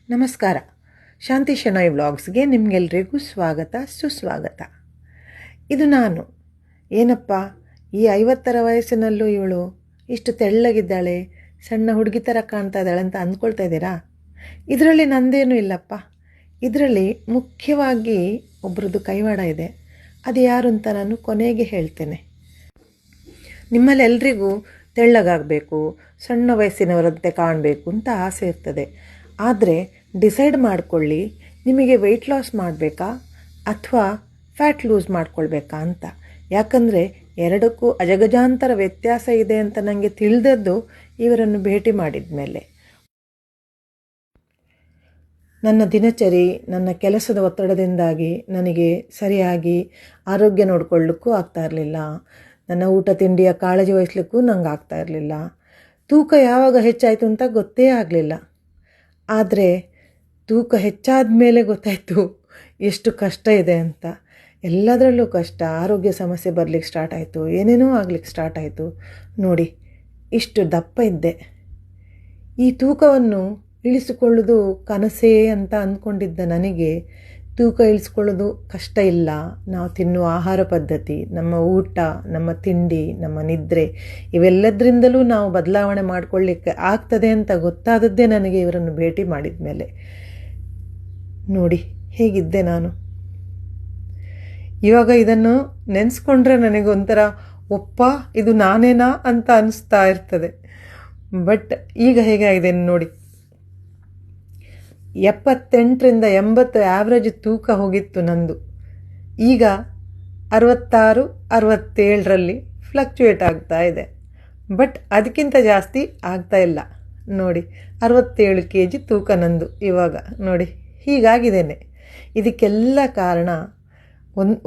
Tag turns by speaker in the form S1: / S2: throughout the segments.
S1: ನಮಸ್ಕಾರ. ಶಾಂತಿ ಶೆಣೋಯ್ ವ್ಲಾಗ್ಸ್ಗೆ ನಿಮಗೆಲ್ರಿಗೂ ಸ್ವಾಗತ ಸುಸ್ವಾಗತ. ಇದು ನಾನು. ಏನಪ್ಪ ಈ 50ರ ವಯಸ್ಸಿನಲ್ಲೂ ಇವಳು ಇಷ್ಟು ತೆಳ್ಳಗಿದ್ದಾಳೆ, ಸಣ್ಣ ಹುಡುಗಿ ಥರ ಕಾಣ್ತಾ ಇದ್ದಾಳೆ ಅಂತ ಅಂದ್ಕೊಳ್ತಾ ಇದ್ದೀರಾ? ಇದರಲ್ಲಿ ನಂದೇನೂ ಇಲ್ಲಪ್ಪ. ಇದರಲ್ಲಿ ಮುಖ್ಯವಾಗಿ ಒಬ್ರದ್ದು ಕೈವಾಡ ಇದೆ. ಅದು ಯಾರು ಅಂತ ನಾನು ಕೊನೆಗೆ ಹೇಳ್ತೇನೆ. ನಿಮ್ಮಲ್ಲಿ ಎಲ್ರಿಗೂ ತೆಳ್ಳಗಾಗಬೇಕು, ಸಣ್ಣ ವಯಸ್ಸಿನವರಂತೆ ಕಾಣಬೇಕು ಅಂತ ಆಸೆ ಇರ್ತದೆ. ಆದರೆ ಡಿಸೈಡ್ ಮಾಡಿಕೊಳ್ಳಿ, ನಿಮಗೆ ವೆಯ್ಟ್ ಲಾಸ್ ಮಾಡಬೇಕಾ ಅಥವಾ ಫ್ಯಾಟ್ ಲೂಸ್ ಮಾಡ್ಕೊಳ್ಬೇಕಾ ಅಂತ. ಯಾಕಂದರೆ ಎರಡಕ್ಕೂ ಅಜಗಜಾಂತರ ವ್ಯತ್ಯಾಸ ಇದೆ ಅಂತ ನನಗೆ ತಿಳಿದದ್ದು ಇವರನ್ನು ಭೇಟಿ ಮಾಡಿದ ಮೇಲೆ. ನನ್ನ ದಿನಚರಿ, ನನ್ನ ಕೆಲಸದ ಒತ್ತಡದಿಂದಾಗಿ ನನಗೆ ಸರಿಯಾಗಿ ಆರೋಗ್ಯ ನೋಡಿಕೊಳ್ಳಿಕ್ಕೂ ಆಗ್ತಾ ಇರಲಿಲ್ಲ. ನನ್ನ ಊಟ ತಿಂಡಿಯ ಕಾಳಜಿ ವಹಿಸ್ಲಿಕ್ಕೂ ನಂಗೆ ಆಗ್ತಾ ಇರಲಿಲ್ಲ. ತೂಕ ಯಾವಾಗ ಹೆಚ್ಚಾಯಿತು ಅಂತ ಗೊತ್ತೇ ಆಗಲಿಲ್ಲ. ಆದರೆ ತೂಕ ಹೆಚ್ಚಾದ ಮೇಲೆ ಗೊತ್ತಾಯಿತು ಎಷ್ಟು ಕಷ್ಟ ಇದೆ ಅಂತ. ಎಲ್ಲದರಲ್ಲೂ ಕಷ್ಟ. ಆರೋಗ್ಯ ಸಮಸ್ಯೆ ಬರಲಿಕ್ಕೆ ಸ್ಟಾರ್ಟ್ ಆಯಿತು, ಏನೇನೋ ಆಗಲಿಕ್ಕೆ ಸ್ಟಾರ್ಟ್ ಆಯಿತು. ನೋಡಿ, ಇಷ್ಟು ದಪ್ಪ ಇದ್ದೆ. ಈ ತೂಕವನ್ನು ಇಳಿಸಿಕೊಳ್ಳೋದು ಕನಸೇ ಅಂತ ಅಂದ್ಕೊಂಡಿದ್ದ ನನಗೆ ತೂಕ ಇಳಿಸ್ಕೊಳ್ಳೋದು ಕಷ್ಟ ಇಲ್ಲ. ನಾವು ತಿನ್ನುವ ಆಹಾರ ಪದ್ಧತಿ, ನಮ್ಮ ಊಟ, ನಮ್ಮ ತಿಂಡಿ, ನಮ್ಮ ನಿದ್ರೆ, ಇವೆಲ್ಲದರಿಂದಲೂ ನಾವು ಬದಲಾವಣೆ ಮಾಡಿಕೊಳ್ಳಿಕ್ಕೆ ಆಗ್ತದೆ ಅಂತ ಗೊತ್ತಾದದ್ದೇ ನನಗೆ ಇವರನ್ನು ಭೇಟಿ ಮಾಡಿದ ಮೇಲೆ. ನೋಡಿ ಹೇಗಿದ್ದೆ ನಾನು. ಇವಾಗ ಇದನ್ನು ನೆನೆಸ್ಕೊಂಡ್ರೆ ನನಗೊಂಥರ ಒಪ್ಪ ಇದು ನಾನೇನಾ ಅಂತ ಅನಿಸ್ತಾ ಇರ್ತದೆ. ಬಟ್ ಈಗ ಹೇಗಾಗಿದೆ ನೋಡಿ. 78ರಿಂದ 80 ಆ್ಯಾವ್ರೇಜ್ ತೂಕ ಹೋಗಿತ್ತು ನಂದು. ಈಗ 66, 67ರಲ್ಲಿ ಫ್ಲಕ್ಚುಯೇಟ್ ಆಗ್ತಾ ಇದೆ. ಬಟ್ ಅದಕ್ಕಿಂತ ಜಾಸ್ತಿ ಆಗ್ತಾ ಇಲ್ಲ. ನೋಡಿ, 67 kg ತೂಕ ನಂದು ಇವಾಗ. ನೋಡಿ ಹೀಗಾಗಿದ್ದೇನೆ. ಇದಕ್ಕೆಲ್ಲ ಕಾರಣ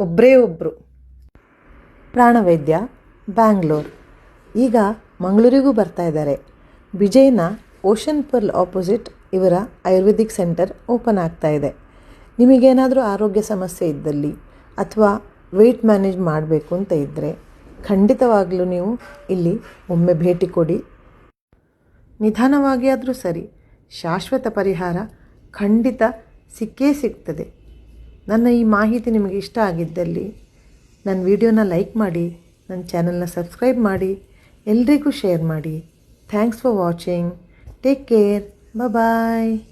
S1: ಒಬ್ಬರೇ ಒಬ್ಬರು ಪ್ರಾಣವೈದ್ಯ, ಬ್ಯಾಂಗ್ಳೂರ್. ಈಗ ಮಂಗಳೂರಿಗೂ ಬರ್ತಾ ಇದ್ದಾರೆ. ವಿಜಯ್ನ ಓಷನ್ ಪರ್ಲ್ ಆಪೋಸಿಟ್ ಇವರ ಆಯುರ್ವೇದಿಕ್ ಸೆಂಟರ್ ಓಪನ್ ಆಗ್ತಾ ಇದೆ. ನಿಮಗೇನಾದರೂ ಆರೋಗ್ಯ ಸಮಸ್ಯೆ ಇದ್ದಲ್ಲಿ ಅಥವಾ ವೆಯ್ಟ್ ಮ್ಯಾನೇಜ್ ಮಾಡಬೇಕು ಅಂತ ಇದ್ದರೆ ಖಂಡಿತವಾಗಲೂ ನೀವು ಇಲ್ಲಿ ಒಮ್ಮೆ ಭೇಟಿ ಕೊಡಿ. ನಿಧಾನವಾಗಿ ಆದರೂ ಸರಿ, ಶಾಶ್ವತ ಪರಿಹಾರ ಖಂಡಿತ ಸಿಕ್ಕೇ ಸಿಗ್ತದೆ. ನನ್ನ ಈ ಮಾಹಿತಿ ನಿಮಗೆ ಇಷ್ಟ ಆಗಿದ್ದಲ್ಲಿ ನನ್ನ ವಿಡಿಯೋನ ಲೈಕ್ ಮಾಡಿ, ನನ್ನ ಚಾನಲ್ನ ಸಬ್ಸ್ಕ್ರೈಬ್ ಮಾಡಿ, ಎಲ್ರಿಗೂ ಶೇರ್ ಮಾಡಿ. Thanks for watching. Take care. Bye-bye.